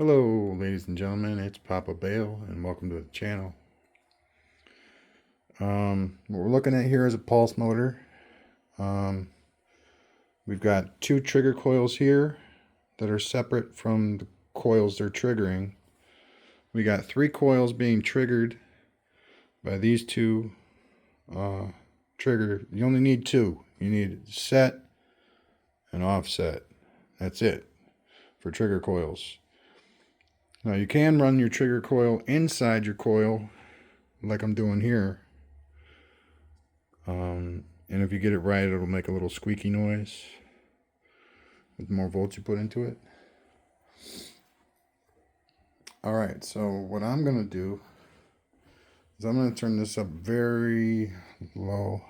Hello ladies and gentlemen, it's Papa Bale and welcome to the channel. What we're looking at here is a pulse motor. We've got two trigger coils here that are separate from the coils they're triggering. We got three coils being triggered by these two trigger. You only need two. You need set and offset. That's it for trigger coils. Now you can run your trigger coil inside your coil like I'm doing here. And if you get it right, it'll make a little squeaky noise with the more volts you put into it. Alright, so what I'm going to do is I'm going to turn this up very low.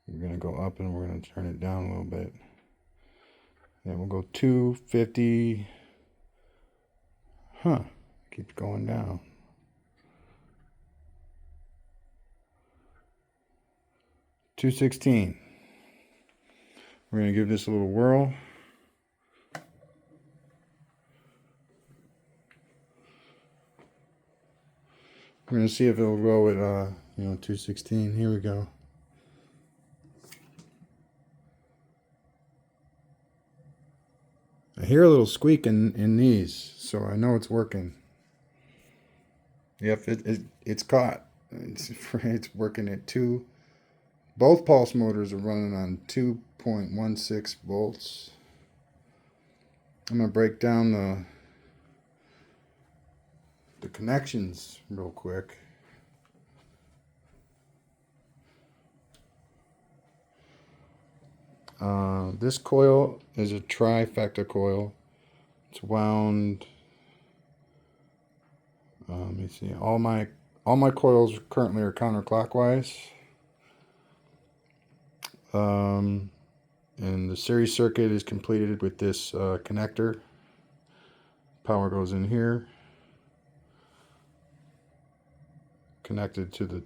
We're going to go up and we're going to turn it down a little bit. And we'll go 250. Keeps going down. 216. We're going to give this a little whirl. We're going to see if it'll go at 216. Here we go. I hear a little squeak in these, so I know it's working. Yep, it's caught. It's working at 2. Both pulse motors are running on 2.16 volts. I'm going to break down the connections real quick. This coil is a trifecta coil. It's wound. Let me see. All my coils currently are counterclockwise. And the series circuit is completed with this connector. Power goes in here, connected to the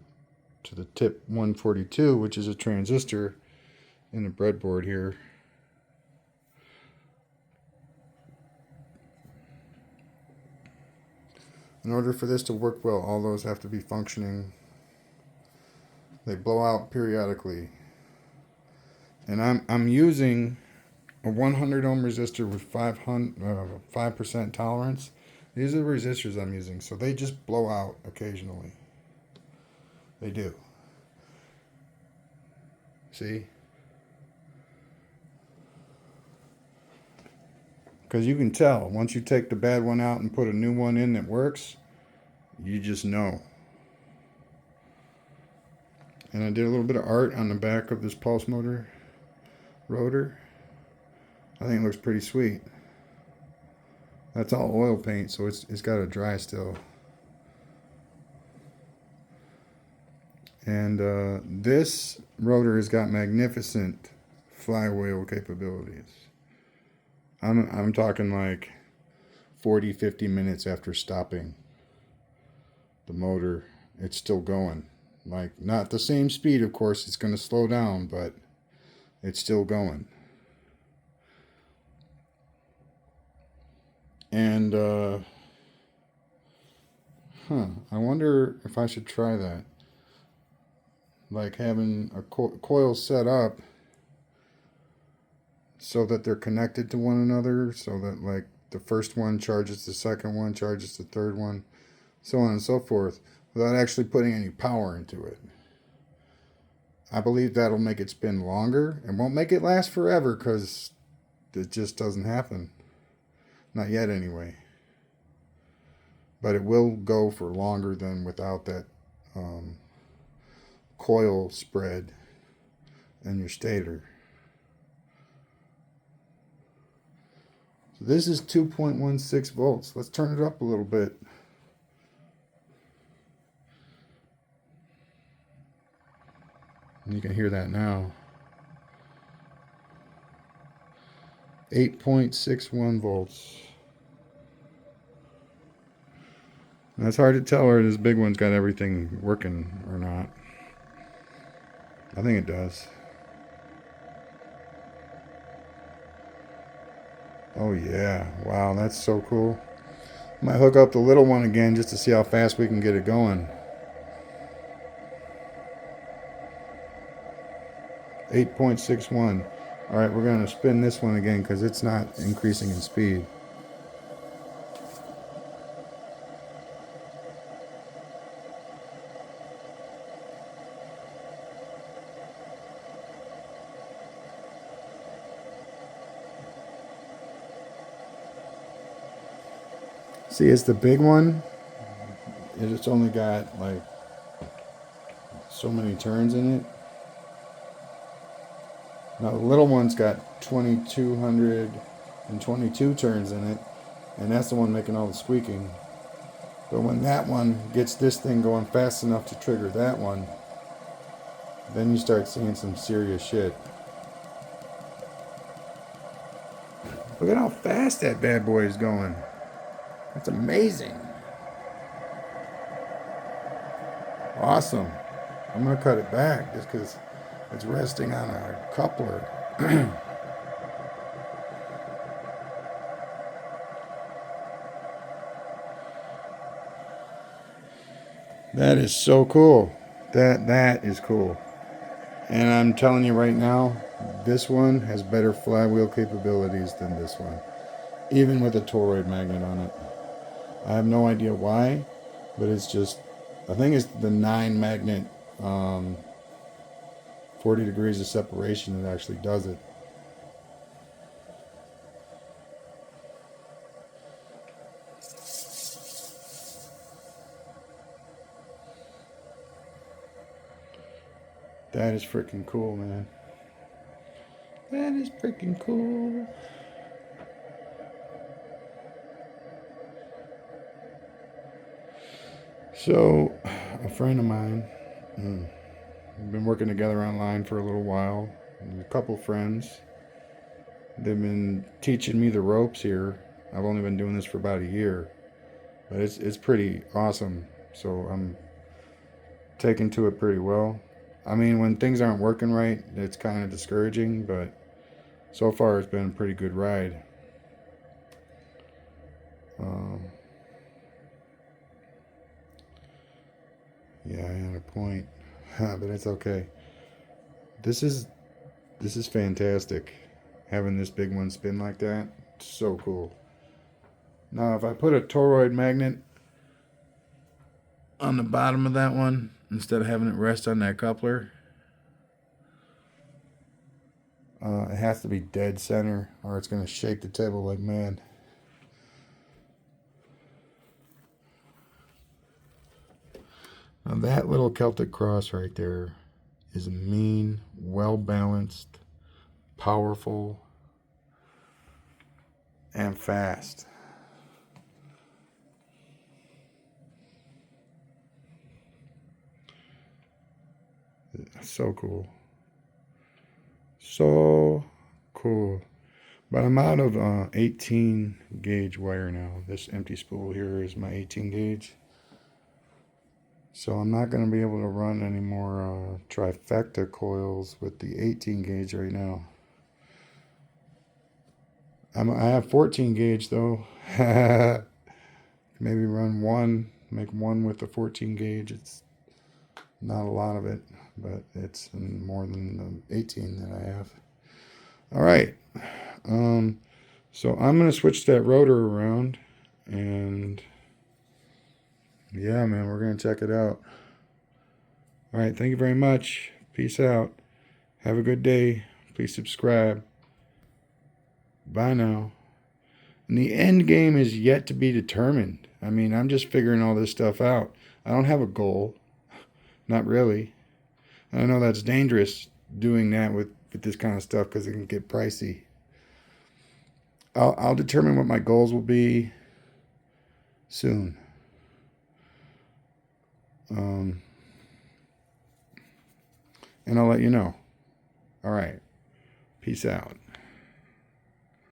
tip 142, which is a transistor in the breadboard here. In order for this to work well, all those have to be functioning. They blow out periodically. And I'm using a 100 ohm resistor with 5% tolerance. These are the resistors I'm using, so they just blow out occasionally. They do. See? Because you can tell, once you take the bad one out and put a new one in that works, you just know. And I did a little bit of art on the back of this pulse motor rotor. I think it looks pretty sweet. That's all oil paint, so it's got to dry still. And this rotor has got magnificent flywheel capabilities. I'm talking like 40-50 minutes after stopping the motor, it's still going. Like, not the same speed, of course, it's going to slow down, but it's still going. And I wonder if I should try that, like having a coil set up so that they're connected to one another, so that like the first one charges the second one, charges the third one, so on and so forth, without actually putting any power into it. I believe that'll make it spin longer. It won't make it last forever, because it just doesn't happen. Not yet anyway. But it will go for longer than without that coil spread in your stator. So this is 2.16 volts. Let's turn it up a little bit. You can hear that now. 8.61 volts. And it's hard to tell whether this big one's got everything working or not. I think it does. Oh yeah, wow, that's so cool. Might hook up the little one again just to see how fast we can get it going. 8.61. All right, we're going to spin this one again because it's not increasing in speed. See, it's the big one. It's only got like so many turns in it. Now the little one's got 2,222 turns in it, and that's the one making all the squeaking. But when that one gets this thing going fast enough to trigger that one, then you start seeing some serious shit. Look at how fast that bad boy is going. That's amazing. Awesome. I'm going to cut it back just because it's resting on a coupler. That is so cool. That is cool. And I'm telling you right now, this one has better flywheel capabilities than this one, even with a toroid magnet on it. I have no idea why, but it's just, I think it's the 9 magnet 40 degrees of separation that actually does it. That is freaking cool, man. That is freaking cool. So, a friend of mine, we've been working together online for a little while. A couple friends. They've been teaching me the ropes here. I've only been doing this for about a year, but it's pretty awesome. So I'm taking to it pretty well. I mean, when things aren't working right, it's kind of discouraging, but so far it's been a pretty good ride. Yeah, I had a point, but it's okay. This is fantastic. Having this big one spin like that, so cool. Now, if I put a toroid magnet on the bottom of that one instead of having it rest on that coupler, it has to be dead center, or it's going to shake the table like mad. Now that little Celtic cross right there is mean, well balanced, powerful, and fast. So cool. So cool. But I'm out of 18 gauge wire now. This empty spool here is my 18 gauge. So I'm not going to be able to run any more trifecta coils with the 18 gauge right now. I have 14 gauge though. Maybe run one, make one with the 14 gauge. It's not a lot of it, but it's more than the 18 that I have. All right. So I'm going to switch that rotor around, and yeah, man, we're going to check it out. All right. Thank you very much. Peace out. Have a good day. Please subscribe. Bye now. And the end game is yet to be determined. I mean, I'm just figuring all this stuff out. I don't have a goal. Not really. I know that's dangerous doing that with this kind of stuff because it can get pricey. I'll determine what my goals will be soon. And I'll let you know. All right. Peace out.